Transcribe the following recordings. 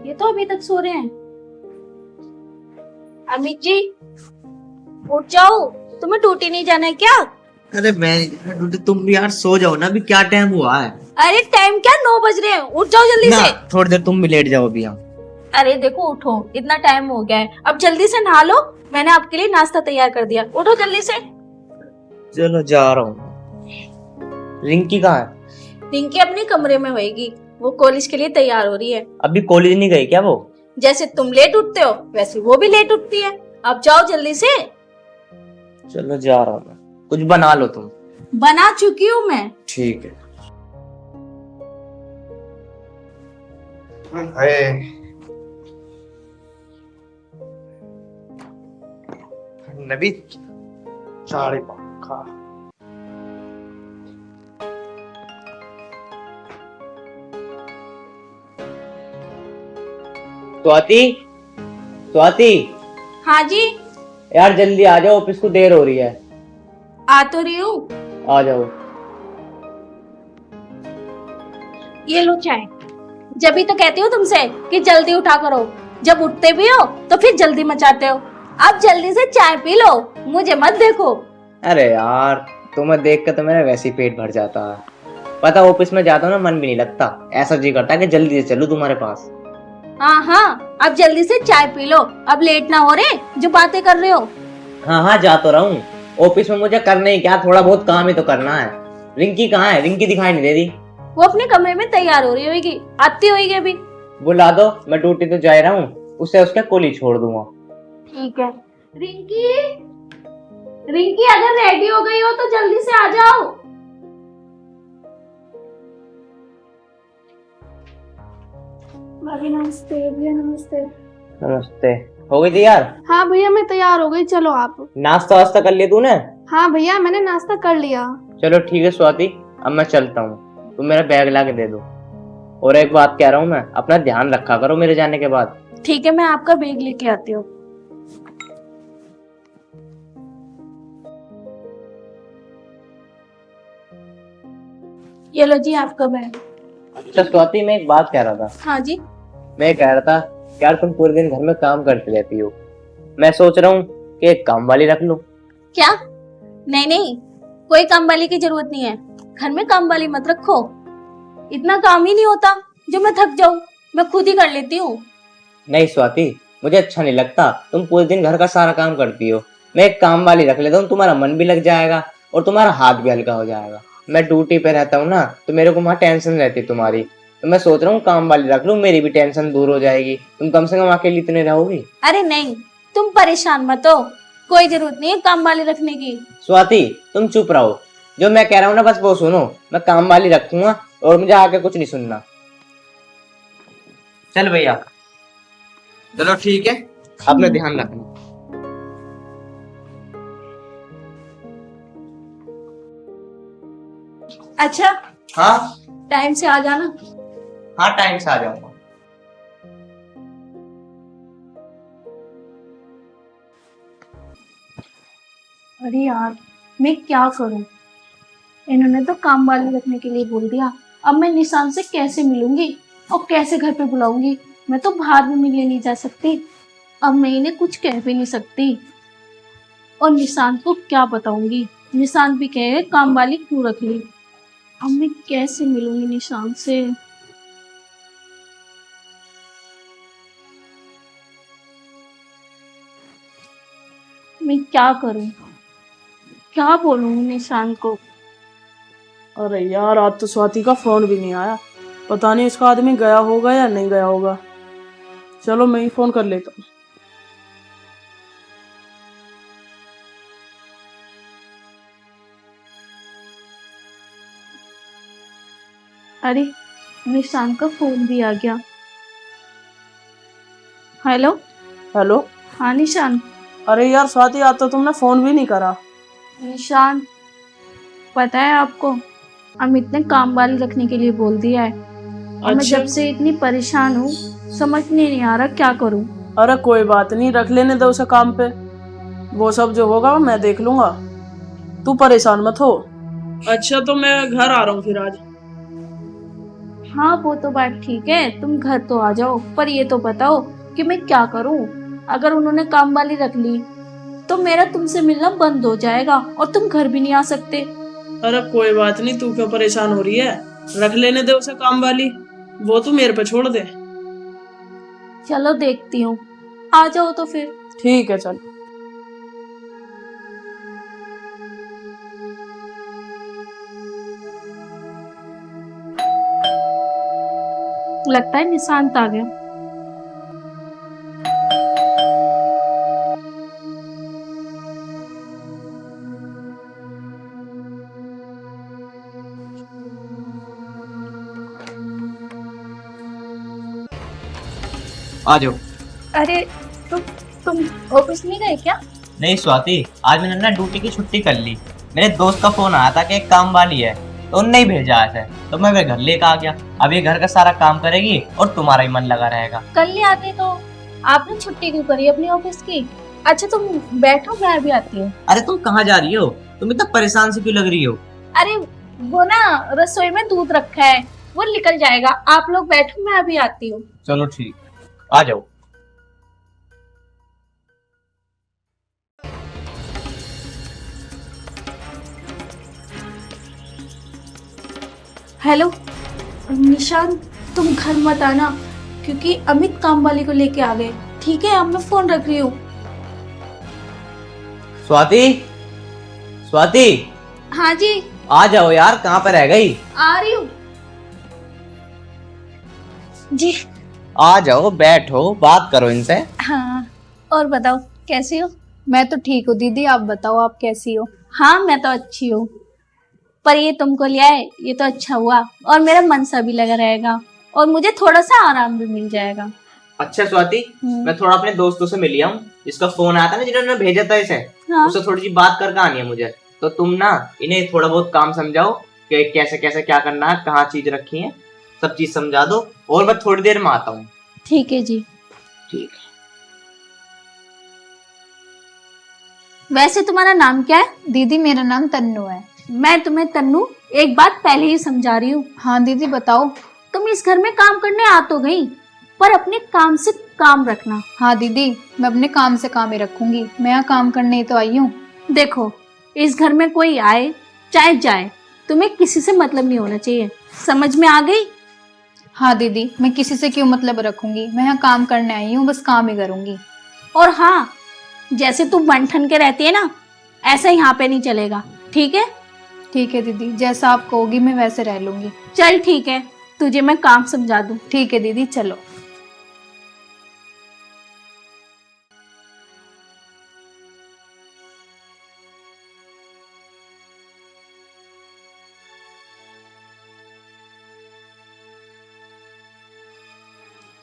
ये तो अभी तक सो रहे हैं। अमित जी उठ जाओ, तुम्हें ड्यूटी नहीं जाना है क्या? अरे मैं ड्यूटी, तुम भी यार सो जाओ ना, अभी क्या टाइम हुआ है। अरे टाइम क्या, 9 बज रहे हैं, उठ जाओ जल्दी ना से। थोड़ी देर तुम भी लेट जाओ अभी यहाँ। अरे देखो उठो, इतना टाइम हो गया है, अब जल्दी से नहा लो। मैंने आपके लिए नाश्ता तैयार कर दिया, उठो जल्दी से। चलो जा रहा हूँ। रिंकी कहाँ है? रिंकी अपने कमरे में होएगी, वो कॉलेज के लिए तैयार हो रही है। अभी कॉलेज नहीं गई क्या वो? जैसे तुम लेट उठते हो वैसे वो भी लेट उठती है। अब जाओ जल्दी से। चलो जा रहा हूँ मैं। कुछ बना लो तुम। बना चुकी हूँ मैं। ठीक है। नबी चारे पंखा। स्वाति, स्वाति हाँ जी, यार जल्दी आ जाओ, ऑफिस को देर हो रही है। आ तो रही हूँ। आ जाओ। ये लो चाय। जब भी तो कहती हूँ तुमसे कि जल्दी उठा करो, जब उठते भी हो तो फिर जल्दी मचाते हो। अब जल्दी से चाय पी लो, मुझे मत देखो। अरे यार तुम्हें देख कर तो मेरा वैसे ही पेट भर जाता है। पता ऑफिस में जाता हूँ ना, मन भी नहीं लगता, ऐसा जी करता है कि जल्दी से चलूं तुम्हारे पास। हाँ हाँ, अब जल्दी से चाय पी लो, अब लेट ना हो रहे जो बातें कर रहे हो। हाँ हाँ जा तो रहा हूँ। ऑफिस में मुझे करना ही क्या, थोड़ा बहुत काम ही तो करना है। रिंकी कहाँ है? रिंकी दिखाई नहीं दे रही। वो अपने कमरे में तैयार हो रही होगी, आती होगी अभी। बुला दो, मैं ड्यूटी तो जा रहा हूँ, उससे उसका कॉलेज छोड़ दूंगा। ठीक है। रिंकी, रिंकी अगर रेडी हो गई हो तो जल्दी से आ जाओ। भाभी नमस्ते। भैया नमस्ते। नमस्ते। हो गई तैयार? हाँ भैया मैं तैयार हो गई, चलो आप। नाश्ता वास्ता कर लिया तूने? हाँ भैया मैंने नाश्ता कर लिया। चलो ठीक है स्वाति, अब मैं चलता हूँ, तुम मेरा बैग ला के दे दो। और एक बात कह रहा हूँ मैं, अपना ध्यान रखा करो मेरे जाने के बाद। ठीक है, मैं आपका बैग लेके आती हूँ। ये लो जी आपका बैग। अच्छा स्वाति, मैं एक बात कह रहा था। हाँ जी। मैं कह रहा था कि यार तुम पूरे दिन घर में काम करती रहती हो, मैं सोच रहा हूँ कि एक काम वाली रख लूं। क्या? नहीं नहीं, कोई काम वाली की जरूरत नहीं है। घर में काम वाली मत रखो, इतना काम ही नहीं होता जो मैं थक जाऊं, मैं खुद ही कर लेती हूँ। नहीं स्वाति, मुझे अच्छा नहीं लगता, तुम पूरे दिन घर का सारा काम करती हो। मैं एक काम वाली रख लेता हूँ, तुम्हारा मन भी लग जाएगा और तुम्हारा हाथ भी हल्का हो जाएगा। मैं ड्यूटी पे रहता हूँ ना, तो मेरे को वहाँ टेंशन रहती है तुम्हारी, तो मैं सोच रहा हूँ काम वाली रख लूँ, मेरी भी टेंशन दूर हो जाएगी, तुम कम से कम अकेली इतने रहोगी। अरे नहीं, तुम परेशान मत हो, कोई जरूरत नहीं है काम वाली रखने की। स्वाति तुम चुप रहो, जो मैं कह रहा हूँ ना बस वो सुनो। मैं काम वाली रखूंगा और मुझे आके कुछ नहीं सुनना। चल भैया। चलो ठीक है, अपना ध्यान रखना। अच्छा, हाँ टाइम से आ जाना। हाँ, टाइम से आ जाऊंगा। अरे यार, मैं क्या करूं, इन्होंने तो काम वाली रखने के लिए बोल दिया। अब मैं निशान से कैसे मिलूंगी और कैसे घर पे बुलाऊंगी? मैं तो बाहर भी मिलने नहीं जा सकती, अब मैं इन्हें कुछ कह भी नहीं सकती। और निशान को क्या बताऊंगी, निशान भी कहे काम वाली क्यों रख ली। अब मैं कैसे मिलूंगी निशान से? मैं क्या करूं, क्या बोलूं निशान को? अरे यार आज तो स्वाति का फोन भी नहीं आया, पता नहीं उसका आदमी गया होगा या नहीं गया होगा। चलो मैं ही फोन कर लेता हूँ। अरे निशान का फोन भी आ गया। हेलो। हेलो। हाँ निशान। अरे यार स्वाति आज तो तुमने फोन भी नहीं करा। निशान, पता है आपको, अमित ने काम वाली रखने के लिए बोल दिया है और मैं जब से इतनी परेशान हूँ, समझ नहीं आ रहा क्या करूँ। अरे कोई बात नहीं, रख लेने दो उसे काम पे, वो सब जो होगा मैं देख लूंगा, तू परेशान मत हो। अच्छा तो मैं घर आ रहा हूँ फिर आज। हाँ वो तो बात ठीक है, तुम घर तो आ जाओ, पर ये तो बताओ कि मैं क्या करूं। अगर उन्होंने काम वाली रख ली तो मेरा तुमसे मिलना बंद हो जाएगा और तुम घर भी नहीं आ सकते। अरे कोई बात नहीं, तू क्यों परेशान हो रही है? रख लेने दे उसे काम वाली, वो तू मेरे पे छोड़ दे। चलो देखती हूँ, आ जाओ तो फिर। ठीक है चल। लगता है निशांत आ गया। आ जाओ। अरे तुम ऑफिस नहीं गए क्या? नहीं स्वाति, आज मैंने ना ड्यूटी की छुट्टी कर ली। मेरे दोस्त का फोन आया था कि एक काम वाली है, तो उनने ही भेजा है, तो मैं वे घर लेकर आ गया। अब ये घर का सारा काम करेगी और तुम्हारा ही मन लगा रहेगा। कल ही आते तो। आपने छुट्टी क्यों करी अपनी ऑफिस की? अच्छा तुम बैठो, मैं अभी आती हूँ। अरे तुम कहाँ जा रही हो? तुम इतना परेशान से क्यों लग रही हो? अरे वो ना रसोई में दूध रखा है, वो निकल जाएगा। आप लोग बैठो, मैं अभी आती हूँ। चलो ठीक, आ जाओ। हेलो निशांत, तुम घर मत आना क्योंकि अमित काम वाली को लेके आ गए। ठीक है, अब मैं फोन रख रही हूँ। स्वाति, स्वाति, हाँ जी आ जाओ यार, कहाँ पर रह गई? आ रही हूँ जी। आ जाओ, बैठो, बात करो इनसे। हाँ और बताओ कैसी हो? मैं तो ठीक हूँ दीदी, आप बताओ आप कैसी हो? हाँ मैं तो अच्छी हूँ, पर ये तुमको लिया है ये तो अच्छा हुआ, और मेरा मन सा भी लगा रहेगा और मुझे थोड़ा सा आराम भी मिल जाएगा। अच्छा स्वाति, मैं थोड़ा अपने दोस्तों से मिल लिया हूँ, जिसका फोन आया था ना, जिन्होंने भेजा था इसे। हाँ। उससे थोड़ी सी बात करके आनी है मुझे। तो तुम ना इन्हें थोड़ा बहुत काम समझाओ कि कैसे कैसे क्या करना है, कहाँ चीज रखी है, सब चीज समझा दो, और मैं थोड़ी देर में आता हूँ। ठीक है जी। ठीक है। वैसे तुम्हारा नाम क्या है? दीदी मेरा नाम तन्नू है। मैं तुम्हें तन्नू एक बात पहले ही समझा रही हूँ। हाँ दीदी बताओ। तुम इस घर में काम करने आ तो गई, पर अपने काम से काम रखना। हाँ दीदी, मैं अपने काम से काम ही रखूंगी, मैं यहाँ काम करने ही तो आई हूँ। देखो इस घर में कोई आए चाहे जाए, तुम्हें किसी से मतलब नहीं होना चाहिए, समझ में आ गई? हाँ दीदी, मैं किसी से क्यों मतलब रखूंगी, मैं यहाँ काम करने आई हूँ, बस काम ही करूंगी। और हाँ, जैसे तू बन ठन के रहती है ना, ऐसा यहाँ पे नहीं चलेगा, ठीक है? ठीक है दीदी, जैसा आप कहोगी मैं वैसे रह लूंगी। चल ठीक है, तुझे मैं काम समझा दूँ। ठीक है दीदी, चलो।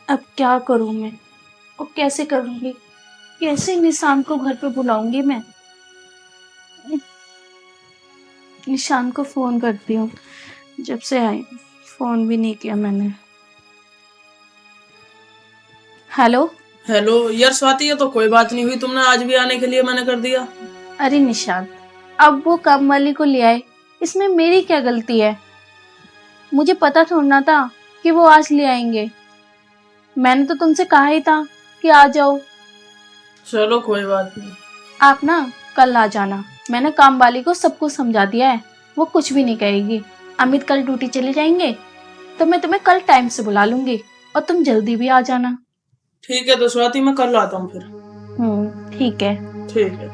अब क्या करूँ मैं, और कैसे करूँगी, कैसे निशान को घर पे बुलाऊंगी मैं? निशान को फोन करती हूँ, जब से आई फोन भी नहीं किया मैंने। हेलो। हेलो यार स्वाति, ये तो कोई बात नहीं हुई, तुमने आज भी आने के लिए मना कर दिया। अरे निशान, अब वो काम वाली को ले आए, इसमें मेरी क्या गलती है? मुझे पता थोड़ा था कि वो आज ले आएंगे, मैंने तो तुमसे कहा ही था कि आ जाओ। चलो कोई बात नहीं। आप ना कल आ जाना, मैंने काम वाली को सब कुछ समझा दिया है, वो कुछ भी नहीं कहेगी। अमित कल ड्यूटी चले जाएंगे तो मैं तुम्हें कल टाइम से बुला लूंगी, और तुम जल्दी भी आ जाना। ठीक है तो स्वाति, मैं कल आता हूँ फिर। ठीक है। ठीक है।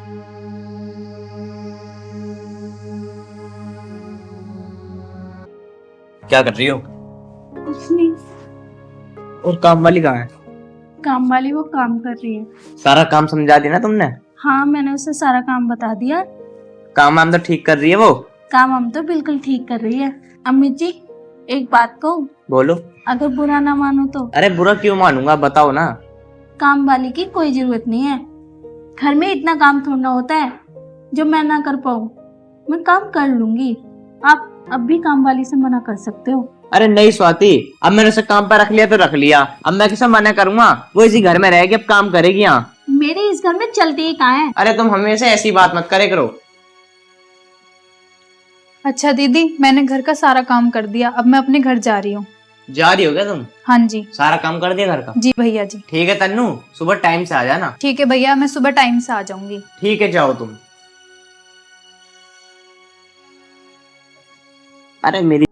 क्या कर रही हो? कुछ नहीं। और काम वाली कहाँ है? काम वाली वो काम कर रही है। सारा काम समझा दिया ना तुमने? हाँ मैंने उसे सारा काम बता दिया। काम वाम तो ठीक कर रही है वो? काम हम तो बिल्कुल ठीक कर रही है। अमित जी एक बात कहूँ? बोलो। अगर बुरा ना मानो तो। अरे बुरा क्यों मानूंगा, बताओ ना। काम वाली की कोई जरूरत नहीं है, घर में इतना काम थोड़ा होता है जो मैं ना कर पाऊँ, मैं काम कर लूंगी। आप अब भी काम वाली से मना कर सकते हो। अरे नहीं स्वाति, अब मैंने उसे काम पर रख लिया तो रख लिया, अब मैं किसे मना करूंगा? वो इसी घर में रहेगी, अब काम करेगी यहाँ। मेरे इस घर में चलते ही कहाँ है? अरे तुम हमेशा ऐसी बात मत करे करो। अच्छा दीदी, मैंने घर का सारा काम कर दिया, अब मैं अपने घर जा रही हूँ। जा रही हो क्या तुम? हाँ जी। सारा काम कर दिया घर का? जी भैया जी। ठीक है तन्नू, सुबह टाइम से आ जाना। ठीक है भैया, मैं सुबह टाइम से आ जाऊंगी। ठीक है, जाओ तुम। अरे मेरी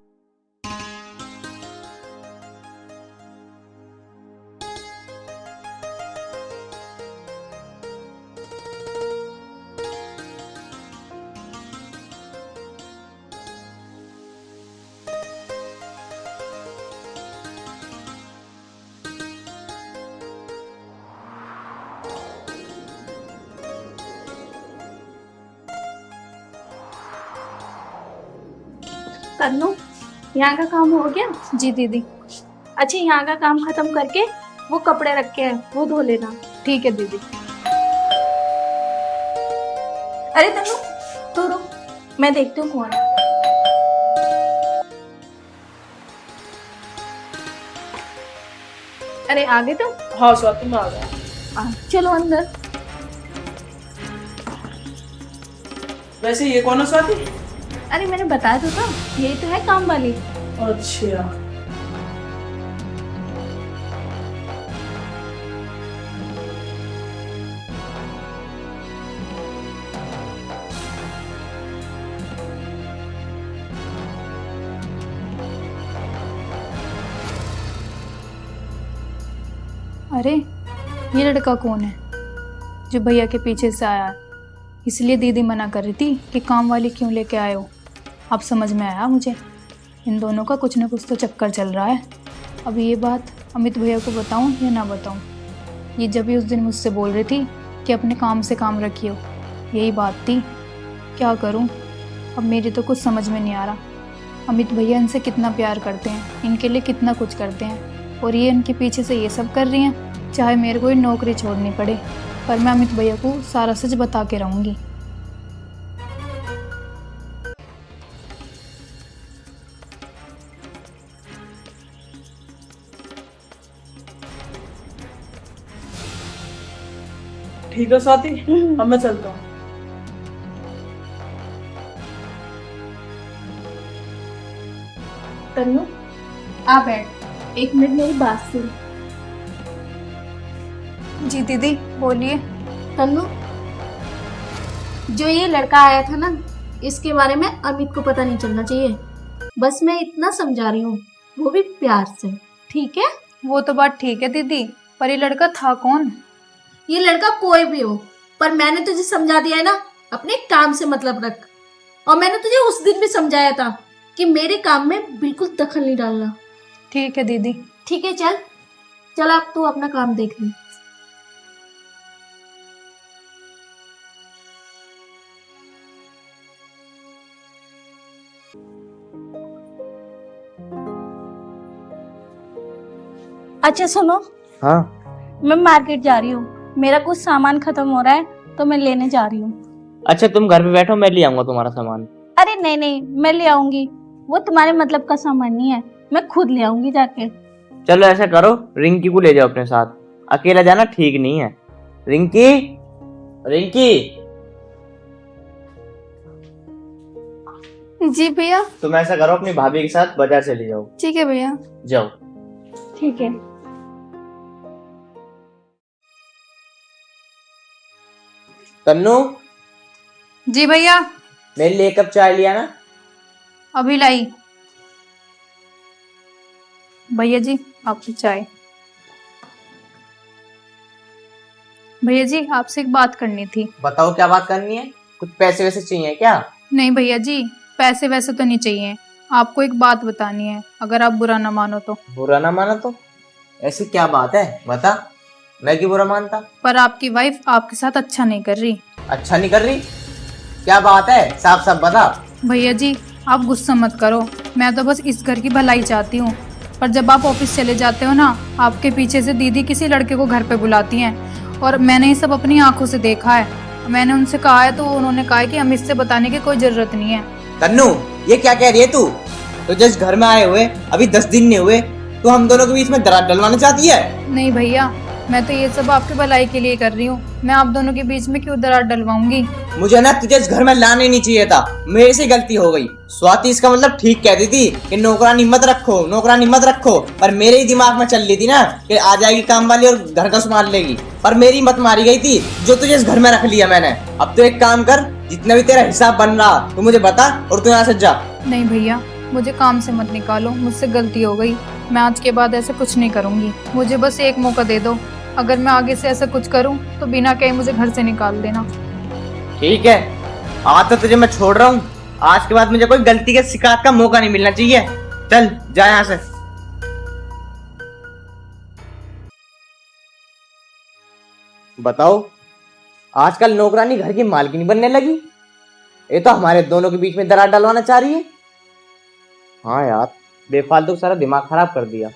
तन्नू, यहाँ का काम हो गया? जी दीदी। अच्छा, यहाँ का काम खत्म करके वो कपड़े रखे हैं वो धो लेना। ठीक है दीदी। अरे तन्नू, तू रुक, मैं देखती हूँ कौन है। अरे आ गए तुम? हाँ स्वाति, मैं आ गया। चलो अंदर। वैसे ये कौन है स्वाति? अरे मैंने बताया तो था, यही तो है काम वाली। अच्छा। अरे ये लड़का कौन है जो भैया के पीछे से आया है? इसलिए दीदी मना कर रही थी कि काम वाली क्यों लेके आए हो। अब समझ में आया मुझे, इन दोनों का कुछ ना कुछ तो चक्कर चल रहा है। अब ये बात अमित भैया को बताऊं या ना बताऊं? ये जब भी उस दिन मुझसे बोल रही थी कि अपने काम से काम रखियो, यही बात थी। क्या करूं, अब मेरी तो कुछ समझ में नहीं आ रहा। अमित भैया इनसे कितना प्यार करते हैं, इनके लिए कितना कुछ करते हैं, और ये इनके पीछे से ये सब कर रही हैं। चाहे मेरे को ही नौकरी छोड़नी पड़े, पर मैं अमित भैया को सारा सच बता के रहूँगी। ठीक है स्वाति, अब मैं चलता हूँ। तन्नू, आ बैठ, एक मिनट मेरी बात सुन। जी दीदी बोलिए। तन्नू, जो ये लड़का आया था ना, इसके बारे में अमित को पता नहीं चलना चाहिए। बस मैं इतना समझा रही हूँ, वो भी प्यार से, ठीक है? वो तो बात ठीक है दीदी, पर ये लड़का था कौन? ये लड़का कोई भी हो, पर मैंने तुझे समझा दिया है ना, अपने काम से मतलब रख। और मैंने तुझे उस दिन भी समझाया था कि मेरे काम में बिल्कुल दखल नहीं डालना। ठीक है दीदी। ठीक है, चल चल, अब तू अपना काम देख ले। अच्छा सुनो, हाँ मैं मार्केट जा रही हूँ, मेरा कुछ सामान खत्म हो रहा है तो मैं लेने जा रही हूँ। अच्छा, तुम घर पे बैठो, मैं ले आऊंगा तुम्हारा सामान। अरे नहीं नहीं, मैं ले आऊंगी, वो तुम्हारे मतलब का सामान नहीं है, मैं खुद ले आऊंगी जाके। चलो ऐसा करो, रिंकी को ले जाओ अपने साथ, अकेला जाना ठीक नहीं है। रिंकी, रिंकी, जी भैया। तुम ऐसा करो, अपनी भाभी के साथ बाजार चली जाओ। ठीक है भैया। जाओ। ठीक है। तन्नू, जी भैया। मेरे लिए एक कप चाय लिया ना। अभी लाई। भैया जी आपकी चाय। भैया जी आपसे एक बात करनी थी। बताओ क्या बात करनी है? कुछ पैसे वैसे चाहिए क्या? नहीं भैया जी, पैसे वैसे तो नहीं चाहिए, आपको एक बात बतानी है, अगर आप बुरा ना मानो तो। बुरा ना माना तो? ऐसी क्या बात है, बता। मैं क्यों बुरा मानता? पर आपकी वाइफ आपके साथ अच्छा नहीं कर रही। अच्छा नहीं कर रही? क्या बात है, साफ साफ बता। भैया जी आप गुस्सा मत करो, मैं तो बस इस घर की भलाई चाहती हूँ, पर जब आप ऑफिस चले जाते हो ना, आपके पीछे से दीदी किसी लड़के को घर पे बुलाती हैं, और मैंने ये सब अपनी आंखों से देखा है। मैंने उनसे कहा है तो उन्होंने कहा है कि हमें इससे बताने की कोई जरूरत नहीं है। तन्नू, ये क्या कह रही है तू? तो जस्ट घर में आए हुए अभी 10 दिन नहीं हुए, तो हम दोनों के बीच में दरार डलवाना चाहती है? नहीं भैया, मैं तो ये सब आपकी भलाई के लिए कर रही हूँ। मैं आप दोनों के बीच में क्यों दरार डलवाऊंगी। मुझे ना तुझे इस घर में लाने नहीं चाहिए था, मेरे से गलती हो गई। स्वाति इसका मतलब ठीक कहती थी कि नौकरानी मत रखो, नौकरानी मत रखो, पर मेरे ही दिमाग में चल रही थी ना कि आ जाएगी काम वाली और घर का संभाल लेगी, पर मेरी मत मारी गई थी जो तुझे इस घर में रख लिया मैंने। अब तो एक काम कर, जितना भी तेरा हिसाब बन रहा तू मुझे बता और तू यहाँ से जा। नहीं भैया, मुझे काम से मत निकालो, मुझसे गलती हो गई। मैं आज के बाद ऐसा कुछ नहीं करूंगी। मुझे बस एक मौका दे दो। अगर मैं आगे से ऐसा कुछ करूं तो बिना कहे मुझे घर से निकाल देना। ठीक है, आज तो तुझे मैं छोड़ रहा हूँ। आज के बाद मुझे कोई गलती के शिकायत का मौका नहीं मिलना चाहिए। चल जा यहाँ से। बताओ, आजकल नौकरानी घर की मालकिन बनने लगी। ये तो हमारे दोनों के बीच में दरार डलवाना चाह रही है। हाँ यार, बेफालतू सारा दिमाग खराब कर दिया।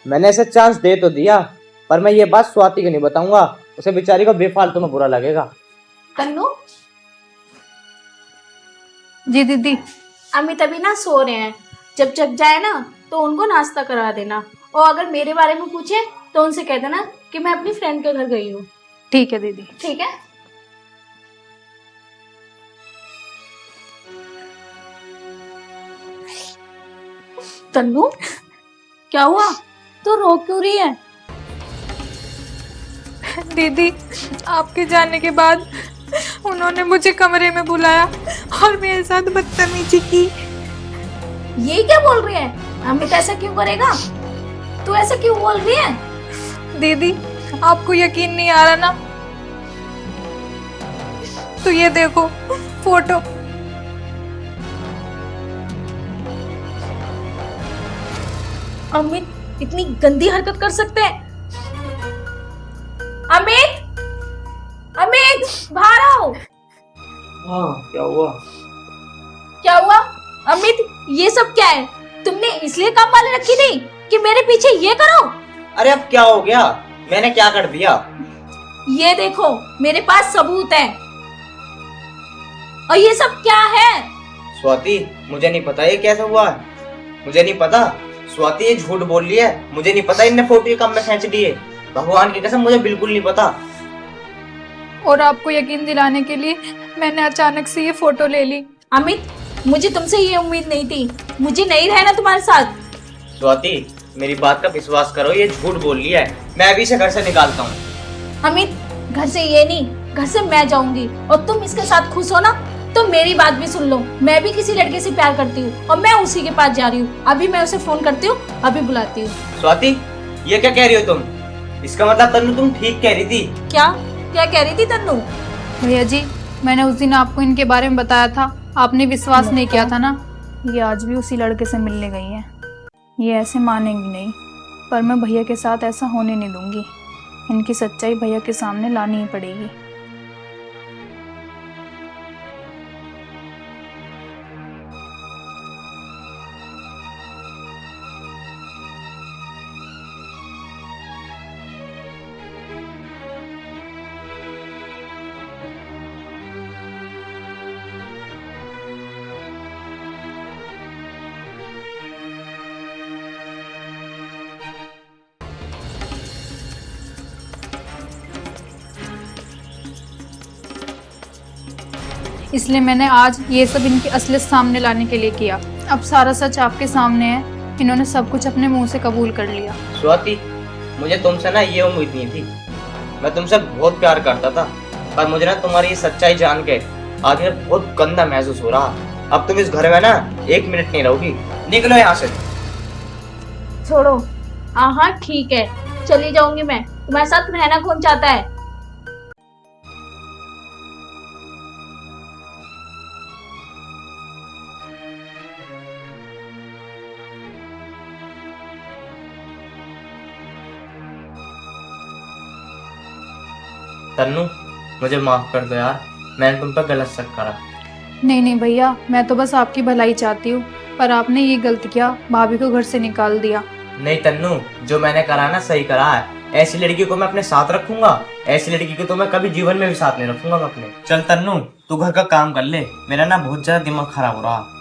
मैंने इसे चांस दे तो दिया, पर मैं ये बात स्वाति को नहीं बताऊंगा, उसे बेचारी को बेफालतू में बुरा लगेगा। तन्नू, जी दीदी। अमित अभी ना सो रहे हैं, जब जग जाए ना तो उनको नाश्ता करा देना, और अगर मेरे बारे में पूछे तो उनसे कह देना कि मैं अपनी फ्रेंड के घर गई हूँ। ठीक है दीदी। ठीक है। तन्नू, क्या हुआ? तू रो क्यों रही है? दीदी, आपके जाने के बाद उन्होंने मुझे कमरे में बुलाया और मेरे साथ बदतमीजी की। ये क्या बोल रही है? अमित ऐसा क्यों करेगा? तू ऐसा क्यों बोल रही है? दीदी, आपको यकीन नहीं आ रहा ना? तो ये देखो फोटो। अमित इतनी गंदी हरकत कर सकते हैं? अमित, अमित बाहर आओ। हाँ, क्या हुआ? क्या हुआ? अमित, ये सब क्या है? तुमने इसलिए काम वाली रखी थी कि मेरे पीछे ये करो? अरे अब क्या हो गया? मैंने क्या कर दिया? ये देखो, मेरे पास सबूत है। और ये सब क्या है? स्वाति, मुझे नहीं पता ये कैसा हुआ है। मुझे नहीं पता। स्वाति ये झूठ बोल रही है। मुझे नहीं पता इनने फोटो कम में खींच दी है। भगवान की कसम, मुझे बिल्कुल नहीं पता। और आपको यकीन दिलाने के लिए मैंने अचानक से ये फोटो ले ली। अमित, मुझे तुमसे ये उम्मीद नहीं थी। मुझे नहीं रहना तुम्हारे साथ। स्वाति, मेरी बात का विश्वास करो, ये झूठ बोल रही है। मैं अभी से घर से निकालता हूँ। अमित, घर से ये नहीं, घर से मैं जाऊंगी। और तुम इसके साथ खुश हो ना, तो मेरी बात भी सुन लो। मैं भी किसी लड़के से प्यार करती हूँ और मैं उसी के पास जा रही हूँ। अभी मैं उसे फोन करती हूँ, अभी बुलाती हूँ। स्वाति, ये क्या कह रही हो तुम? इसका मतलब तन्नू तुम ठीक कह रही थी। क्या क्या कह रही थी तन्नू? भैया जी, मैंने उस दिन आपको इनके बारे में बताया था, आपने विश्वास नहीं किया था ना। ये आज भी उसी लड़के से मिलने गई है। ये ऐसे मानेंगी नहीं, पर मैं भैया के साथ ऐसा होने नहीं दूंगी। इनकी सच्चाई भैया के सामने लानी ही पड़ेगी। इसलिए मैंने आज ये सब इनकी असलियत सामने लाने के लिए किया। अब सारा सच आपके सामने है। इन्होंने सब कुछ अपने मुंह से कबूल कर लिया। स्वाति, मुझे तुमसे ना ये उम्मीद नहीं थी। मैं तुमसे बहुत प्यार करता था, पर मुझे ना तुम्हारी ये सच्चाई जान के आज मुझे बहुत गंदा महसूस हो रहा। अब तुम इस घर में ना एक मिनट नहीं रहोगी। निकलो यहाँ से। छोड़ो। हाँ ठीक है, चली जाऊंगी मैं। तुम्हारे साथ रहना कौन चाहता है? तन्नू, मुझे माफ कर दो यार, मैंने तुम पर गलत शक करा। नहीं नहीं भैया, मैं तो बस आपकी भलाई चाहती हूँ, पर आपने ये गलत किया, भाभी को घर से निकाल दिया। नहीं तन्नू, जो मैंने करा ना सही करा है। ऐसी लड़की को मैं अपने साथ रखूंगा, ऐसी लड़की को तो मैं कभी जीवन में भी साथ नहीं रखूंगा मैं अपने। चल तन्नू, तू घर का काम कर ले, मेरा ना बहुत ज्यादा दिमाग खराब हो रहा।